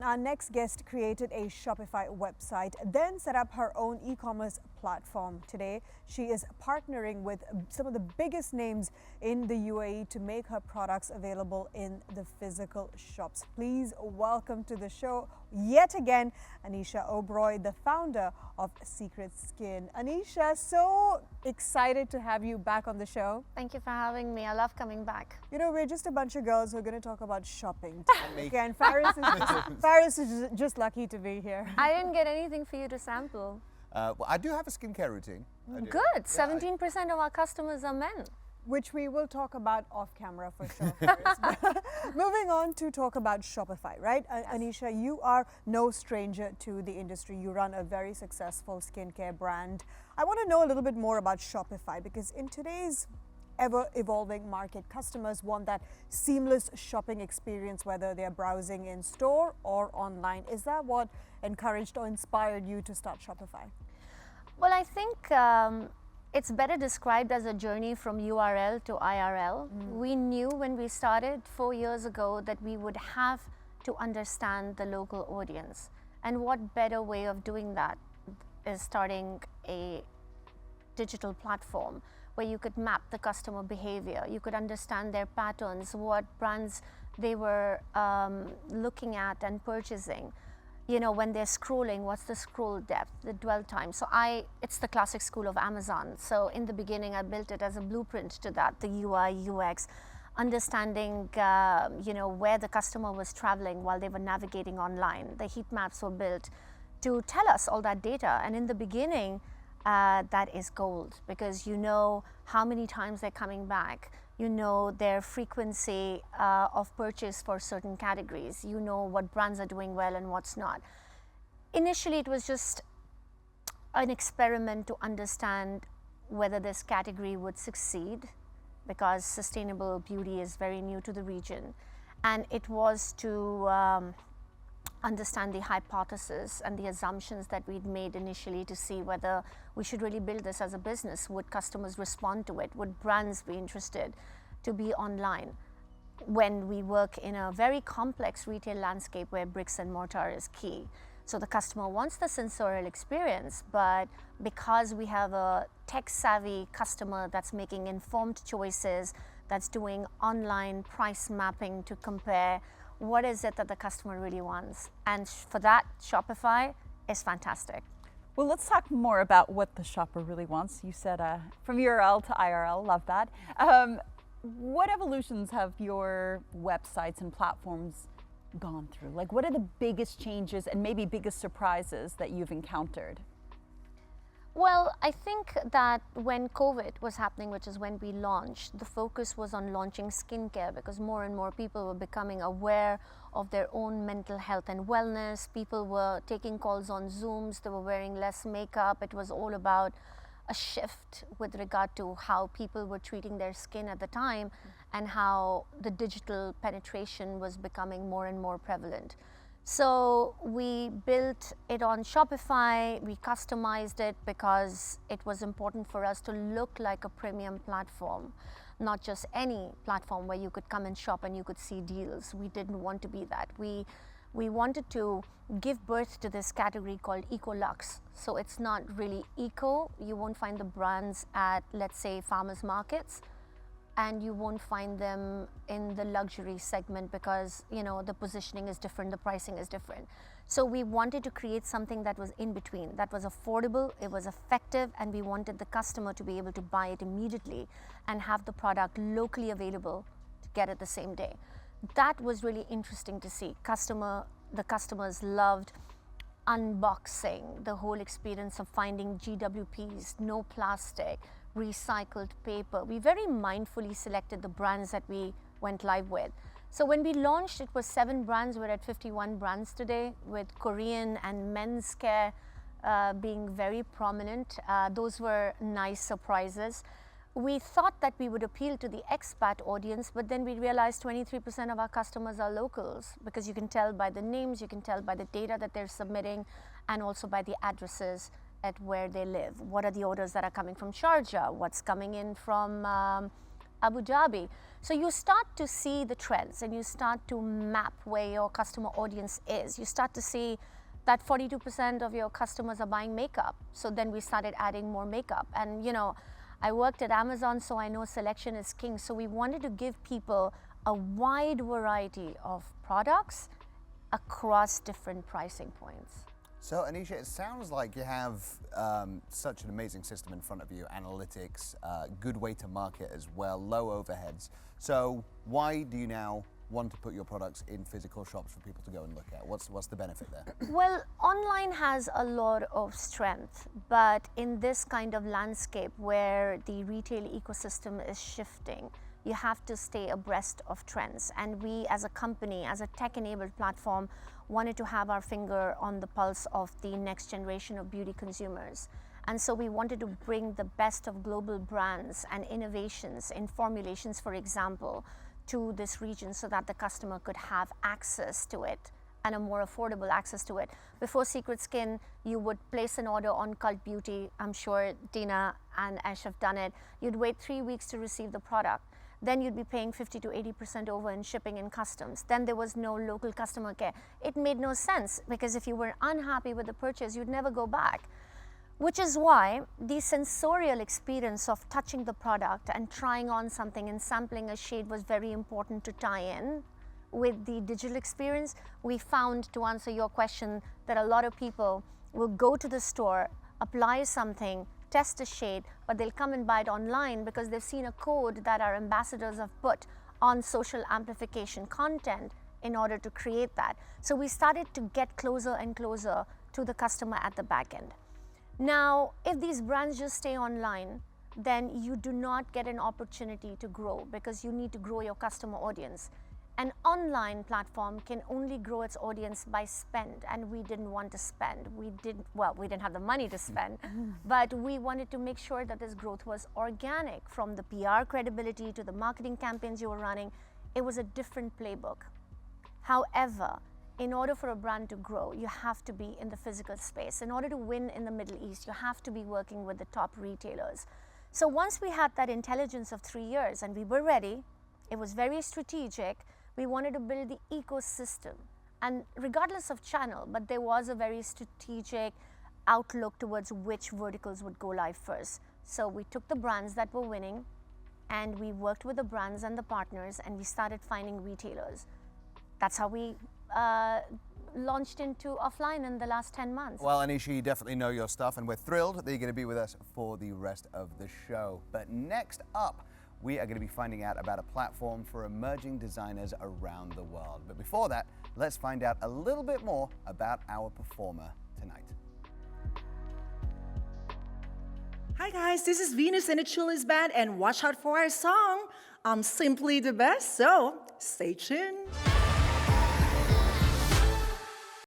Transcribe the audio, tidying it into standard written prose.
our next guest created a Shopify website, then set up her own e-commerce platform. Today, she is partnering with some of the biggest names in the UAE to make her products available in the physical shops. Please welcome to the show yet again, Anisha Oberoi, the founder of Secret Skin. Anisha, so excited to have you back on the show. Thank you for having me. I love coming back. You know, we're just a bunch of girls who are going to talk about shopping. Okay, and Faris is just lucky to be here. I didn't get anything for you to sample. Well, I do have a skincare routine. Good. 17% of our customers are men. Which we will talk about off camera for sure. Moving on to talk about Shopify, right? Yes. Anisha, you are no stranger to the industry. You run a very successful skincare brand. I want to know a little bit more about Shopify because in today's ever-evolving market, customers want that seamless shopping experience, whether they're browsing in store or online. Is that what encouraged or inspired you to start Shopify? Well, I think it's better described as a journey from URL to IRL. We knew when we started 4 years ago that we would have to understand the local audience. And what better way of doing that is starting a digital platform where you could map the customer behavior, you could understand their patterns, what brands they were looking at and purchasing. You know, when they're scrolling, what's the scroll depth, the dwell time. So it's the classic school of Amazon. So in the beginning, I built it as a blueprint to that, the UI, UX, understanding, where the customer was traveling while they were navigating online. The heat maps were built to tell us all that data. And in the beginning, that is gold because you know how many times they're coming back. You know their frequency of purchase for certain categories. You know what brands are doing well and what's not. Initially, it was just an experiment to understand whether this category would succeed because sustainable beauty is very new to the region. And it was to understand the hypothesis and the assumptions that we'd made initially to see whether we should really build this as a business. Would customers respond to it? Would brands be interested to be online when we work in a very complex retail landscape where bricks and mortar is key? So the customer wants the sensorial experience, but because we have a tech-savvy customer that's making informed choices, that's doing online price mapping to compare what is it that the customer really wants. And for that, Shopify is fantastic. Well, let's talk more about what the shopper really wants. You said from URL to IRL, love that. What evolutions have your websites and platforms gone through? Like, what are the biggest changes and maybe biggest surprises that you've encountered? Well, I think that when COVID was happening, which is when we launched, the focus was on launching skincare because more and more people were becoming aware of their own mental health and wellness. People were taking calls on Zooms, they were wearing less makeup. It was all about a shift with regard to how people were treating their skin at the time and how the digital penetration was becoming more and more prevalent. So we built it on Shopify, we customized it because it was important for us to look like a premium platform, not just any platform where you could come and shop and you could see deals. We didn't want to be that. We wanted to give birth to this category called eco-luxe. So it's not really eco. You won't find the brands at, let's say, farmers markets, and you won't find them in the luxury segment because, you know, the positioning is different, the pricing is different. So we wanted to create something that was in between, that was affordable, it was effective, and we wanted the customer to be able to buy it immediately and have the product locally available to get it the same day. That was really interesting to see. The customers loved unboxing, the whole experience of finding GWPs, no plastic, recycled paper. We very mindfully selected the brands that we went live with. So when we launched, it was 7 brands. We're at 51 brands today, with Korean and men's care being very prominent. Those were nice surprises. We thought that we would appeal to the expat audience, but then we realized 23% of our customers are locals, because you can tell by the names, you can tell by the data that they're submitting, and also by the addresses at where they live. What are the orders that are coming from Sharjah? What's coming in from Abu Dhabi. So you start to see the trends and you start to map where your customer audience is. You start to see that 42% of your customers are buying makeup. So then we started adding more makeup. And you know, I worked at Amazon, so I know selection is king. So we wanted to give people a wide variety of products across different pricing points. So Anisha, it sounds like you have such an amazing system in front of you, analytics, good way to market as well, low overheads. So why do you now want to put your products in physical shops for people to go and look at? What's the benefit there? Well, online has a lot of strength, but in this kind of landscape where the retail ecosystem is shifting, you have to stay abreast of trends. And we as a company, as a tech-enabled platform, wanted to have our finger on the pulse of the next generation of beauty consumers. And so we wanted to bring the best of global brands and innovations in formulations, for example, to this region so that the customer could have access to it and a more affordable access to it. Before Secret Skin, you would place an order on Cult Beauty. I'm sure Dina and Ash have done it. You'd wait 3 weeks to receive the product. Then you'd be paying 50 to 80% over in shipping and customs. Then there was no local customer care. It made no sense because if you were unhappy with the purchase, you'd never go back. Which is why the sensorial experience of touching the product and trying on something and sampling a shade was very important to tie in with the digital experience. We found, to answer your question, that a lot of people will go to the store, apply something, test a shade, but they'll come and buy it online because they've seen a code that our ambassadors have put on social amplification content in order to create that. So we started to get closer and closer to the customer at the back end. Now, if these brands just stay online, then you do not get an opportunity to grow because you need to grow your customer audience. An online platform can only grow its audience by spend, and we didn't want to spend. We didn't have the money to spend, but we wanted to make sure that this growth was organic, from the PR credibility to the marketing campaigns you were running. It was a different playbook. However, in order for a brand to grow, you have to be in the physical space. In order to win in the Middle East, you have to be working with the top retailers. So once we had that intelligence of 3 years and we were ready, it was very strategic. We wanted to build the ecosystem, and regardless of channel, but there was a very strategic outlook towards which verticals would go live first. So we took the brands that were winning and we worked with the brands and the partners, and we started finding retailers. That's how we launched into offline in the last 10 months. Well, Anisha, you definitely know your stuff, and we're thrilled that you're going to be with us for the rest of the show. But next up, we are going to be finding out about a platform for emerging designers around the world. But before that, let's find out a little bit more about our performer tonight. Hi guys, this is Venus and the Chili's Band, and watch out for our song, I'm Simply the Best, so stay tuned.